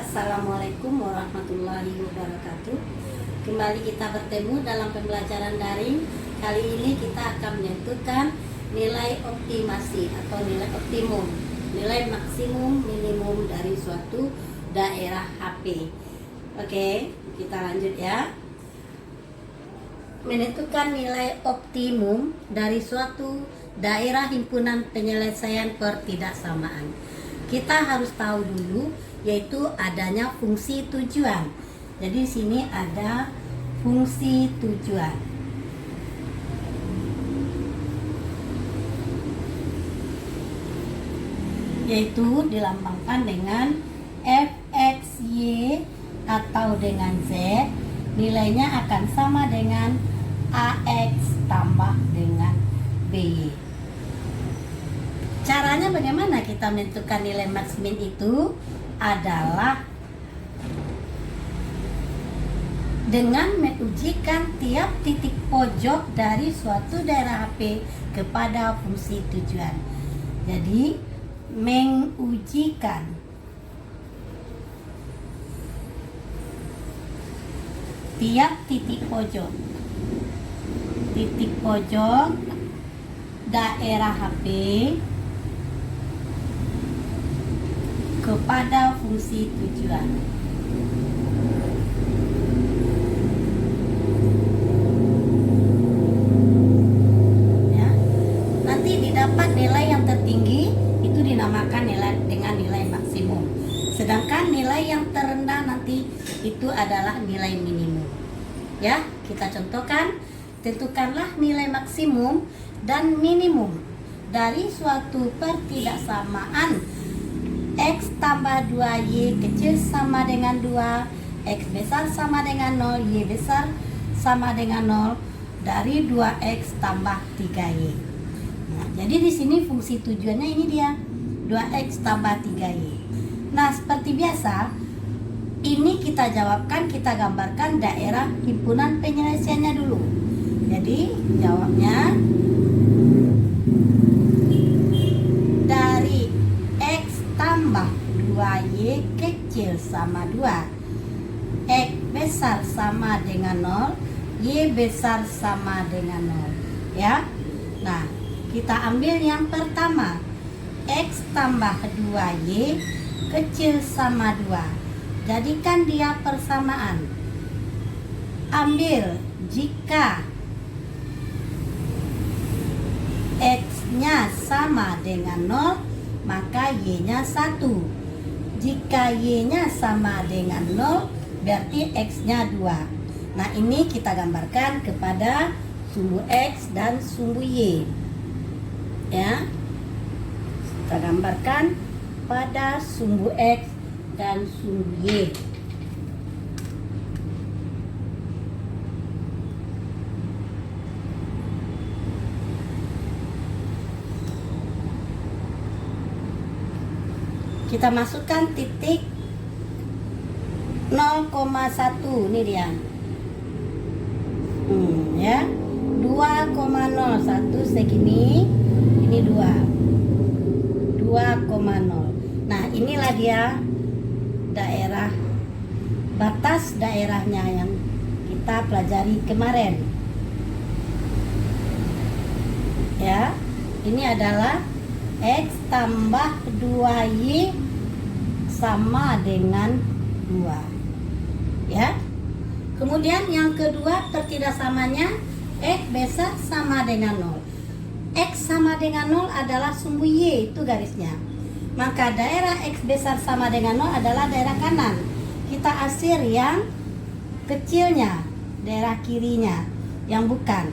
Assalamualaikum warahmatullahi wabarakatuh. Kembali kita bertemu dalam pembelajaran daring. Kali ini kita akan menentukan nilai optimasi atau nilai optimum, nilai maksimum minimum dari suatu daerah HP. Oke, kita lanjut ya. Menentukan nilai optimum dari suatu daerah himpunan penyelesaian pertidaksamaan. Kita harus tahu dulu yaitu adanya fungsi tujuan. Jadi di sini ada fungsi tujuan. Yaitu dilambangkan dengan fxy atau dengan z, nilainya akan sama dengan ax tambah dengan by. Caranya bagaimana kita menentukan nilai maksimum itu adalah dengan mengujikan tiap titik pojok dari suatu daerah HP kepada fungsi tujuan. Jadi mengujikan tiap titik pojok daerah HP kepada fungsi tujuan. Ya. Nanti didapat nilai yang tertinggi itu dinamakan nilai dengan nilai maksimum. Sedangkan nilai yang terendah nanti itu adalah nilai minimum. Ya, kita contohkan, tentukanlah nilai maksimum dan minimum dari suatu pertidaksamaan X tambah 2Y kecil sama dengan 2, X besar sama dengan 0, Y besar sama dengan 0 dari 2X tambah 3Y. Nah, jadi di sini fungsi tujuannya ini dia, 2X tambah 3Y. Nah, seperti biasa, ini kita jawabkan, kita gambarkan daerah himpunan penyelesaiannya dulu. Jadi, jawabnya dari X tambah 2Y kecil sama 2, X besar sama dengan 0, Y besar sama dengan 0. Ya. Nah, kita ambil yang pertama, X tambah 2Y kecil sama 2. Jadikan dia persamaan. Ambil jika X-nya sama dengan 0, maka Y-nya 1. Jika Y-nya sama dengan 0, berarti X-nya 2. Nah, ini kita gambarkan kepada sumbu X dan sumbu Y. Ya. Kita gambarkan pada sumbu X dan sumbu Y. Kita masukkan titik 0,1, ini dia. Ya. 2,01 segini, ini 2,0. Nah, inilah dia daerah, batas daerahnya yang kita pelajari kemarin. Ya, ini adalah X tambah 2Y sama dengan 2. Ya. Kemudian yang kedua pertidaksamanya X besar sama dengan 0. X sama dengan 0 adalah sumbu Y, itu garisnya. Maka daerah X besar sama dengan 0 adalah daerah kanan. Kita asir yang kecilnya, daerah kirinya, yang bukan.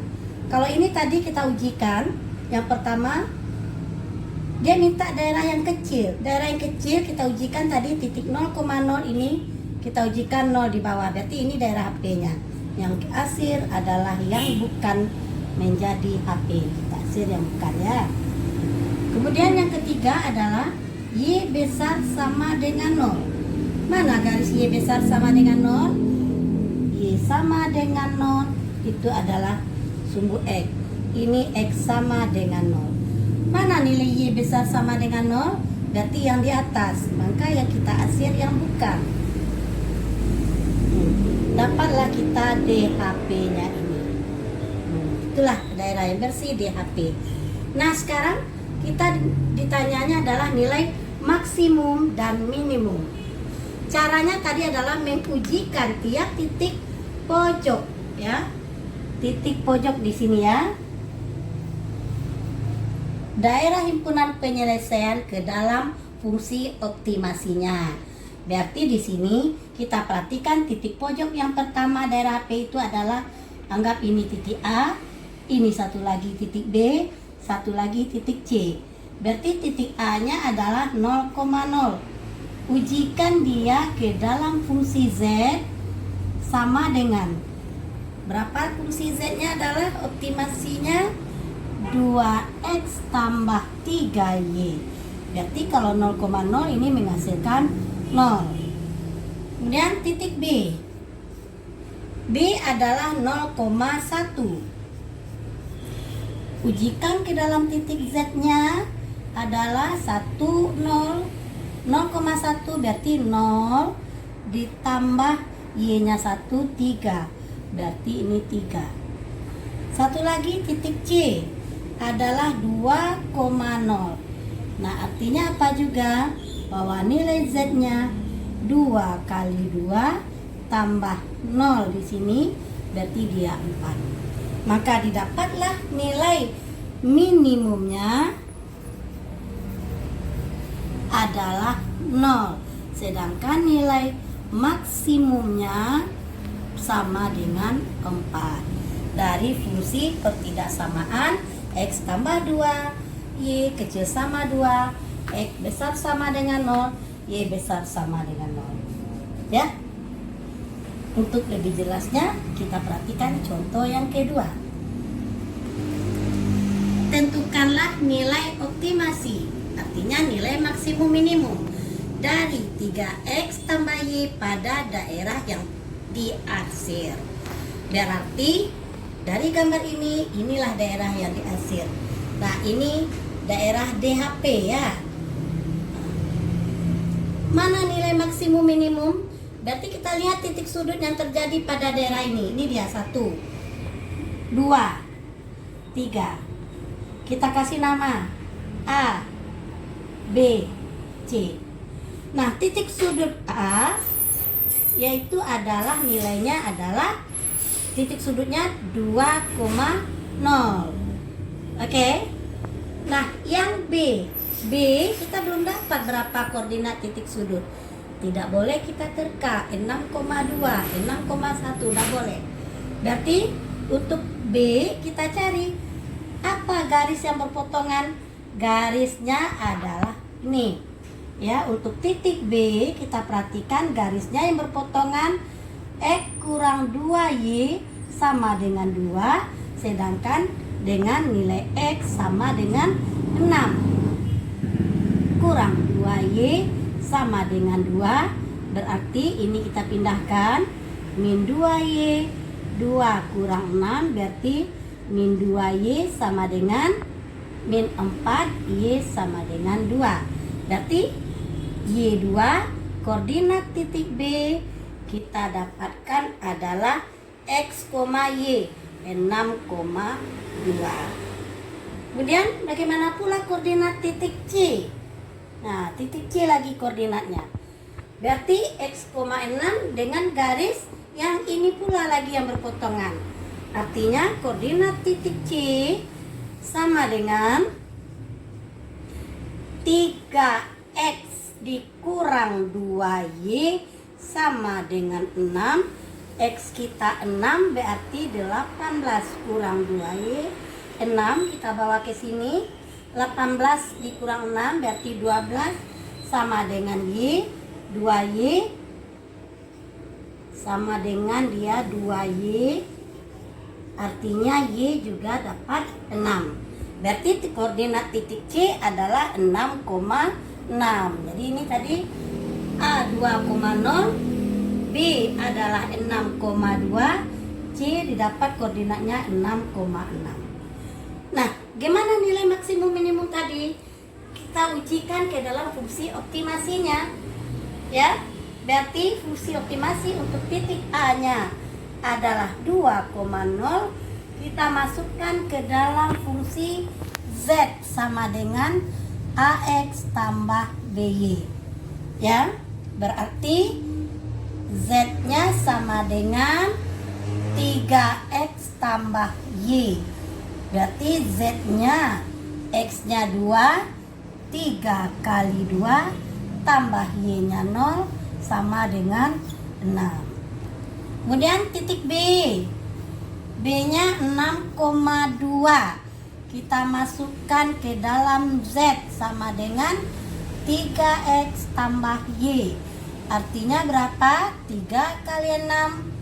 Kalau ini tadi kita ujikan, yang pertama dia minta daerah yang kecil. Daerah yang kecil kita ujikan tadi titik 0,0 ini kita ujikan 0 di bawah. Berarti ini daerah HP-nya. Yang asir adalah yang bukan menjadi HP. Kita asir yang bukan ya. Kemudian yang ketiga adalah Y besar sama dengan 0. Mana garis Y besar sama dengan 0? Y sama dengan 0 itu adalah sumbu X. Ini X sama dengan 0. Mana nilai Y besar sama dengan 0? Berarti yang di atas. Maka yang kita asir yang bukan. kita DHP-nya ini. Itulah daerah yang bersih DHP. Nah, sekarang kita ditanyanya adalah nilai maksimum dan minimum. Caranya tadi adalah mengujikan tiap titik pojok, ya. Titik pojok di sini ya. Daerah himpunan penyelesaian ke dalam fungsi optimasinya. Berarti di sini kita perhatikan titik pojok yang pertama daerah P itu adalah, anggap ini titik A, ini satu lagi titik B, satu lagi titik C. Berarti titik A-nya adalah 0,0. Ujikan dia ke dalam fungsi Z sama dengan berapa? Fungsi Z-nya adalah optimasinya 2X tambah 3Y. Berarti kalau 0,0 ini menghasilkan 0. Kemudian titik B. B adalah 0,1. Ujikan ke dalam titik Z-nya adalah 0,1 berarti 0 ditambah Y-nya 1, 3. Berarti ini 3. Satu lagi titik C adalah 2,0. Nah, artinya apa juga? Bahwa nilai Z-nya 2 kali 2 tambah 0 di sini berarti dia 4. Maka didapatlah nilai minimumnya adalah 0, sedangkan nilai maksimumnya sama dengan 4. Dari fungsi pertidaksamaan X tambah 2, Y kecil sama 2, X besar sama dengan 0, Y besar sama dengan 0. Ya. Untuk lebih jelasnya kita perhatikan contoh yang kedua. Tentukanlah nilai optimasi, artinya nilai maksimum minimum dari 3X tambah Y pada daerah yang diarsir. Berarti dari gambar ini, inilah daerah yang diarsir. Nah, ini daerah DHP ya. Mana nilai maksimum minimum? Berarti kita lihat titik sudut yang terjadi pada daerah ini. Ini dia 1, 2, 3. Kita kasih nama A, B, C. Nah, titik sudut A yaitu adalah nilainya adalah titik sudutnya 2,0. Oke. Nah, yang B kita belum dapat berapa koordinat titik sudut. Tidak boleh kita terka 6,2, 6,1 tidak boleh. Berarti untuk B kita cari apa garis yang berpotongan? Garisnya adalah ini. Ya, untuk titik B kita perhatikan garisnya yang berpotongan X kurang 2Y sama dengan 2, sedangkan dengan nilai X sama dengan 6 kurang 2Y sama dengan 2, berarti ini kita pindahkan min 2Y, 2 kurang 6 berarti min 2Y sama dengan min 4Y sama dengan 2. Berarti Y2 koordinat titik B kita dapatkan adalah X, Y 6,2. Kemudian bagaimana pula koordinat titik C? Nah, titik C lagi koordinatnya. Berarti X, 6 dengan garis yang ini pula lagi yang berpotongan. Artinya koordinat titik C sama dengan 3X dikurang 2Y sama dengan 6. X kita 6 berarti 18 kurang 2Y. 6 kita bawa ke sini. 18 dikurang 6 berarti 12 sama dengan Y. 2Y sama dengan dia 2Y. Artinya Y juga dapat 6. Berarti koordinat titik C adalah 6,6. Jadi ini tadi A 2,0, B adalah 6,2, C didapat koordinatnya 6,6. Nah, gimana nilai maksimum minimum tadi? Kita ujikan ke dalam fungsi optimasinya. Ya, berarti fungsi optimasi untuk titik A-nya adalah 2,0, kita masukkan ke dalam fungsi Z sama dengan AX tambah BY. Ya, berarti Z-nya sama dengan 3X tambah Y. Berarti Z-nya, X-nya 2, 3 kali 2 tambah Y-nya 0 sama dengan 6. Kemudian titik B. B-nya 6,2. Kita masukkan ke dalam Z sama dengan 3X tambah Y. Artinya berapa? 3 kali 6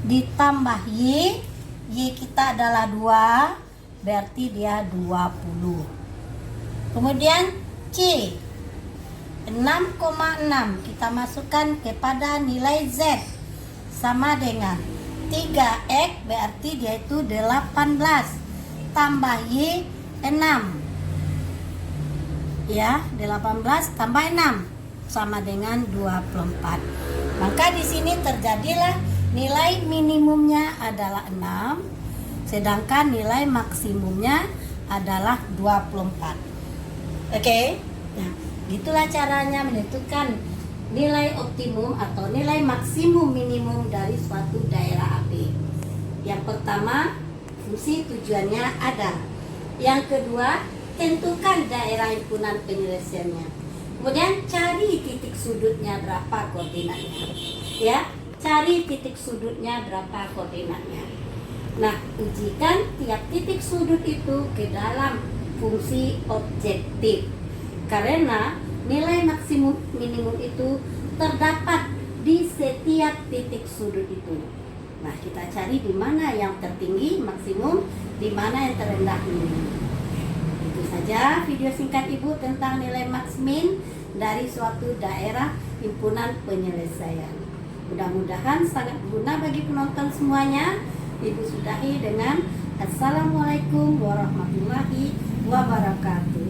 ditambah Y. Y kita adalah 2, berarti dia 20. Kemudian C 6,6 kita masukkan kepada nilai Z sama dengan 3X, berarti dia itu 18 tambah Y 6. Ya, 18 tambah 6 sama dengan 24. Maka di sini terjadilah nilai minimumnya adalah 6, sedangkan nilai maksimumnya adalah 24. Oke? Nah, gitulah caranya menentukan nilai optimum atau nilai maksimum minimum dari suatu daerah AB. Yang pertama, fungsi tujuannya ada. Yang kedua, tentukan daerah himpunan penyelesaiannya. Kemudian cari titik sudutnya berapa koordinatnya. Ya, cari titik sudutnya berapa koordinatnya. Nah, ujikan tiap titik sudut itu ke dalam fungsi objektif. Karena nilai maksimum minimum itu terdapat di setiap titik sudut itu. Nah, kita cari di mana yang tertinggi maksimum, di mana yang terendah minimum. Itu saja video singkat Ibu tentang nilai max min dari suatu daerah himpunan penyelesaian. Mudah-mudahan sangat berguna bagi penonton semuanya. Ibu sudahi dengan Assalamualaikum warahmatullahi wabarakatuh.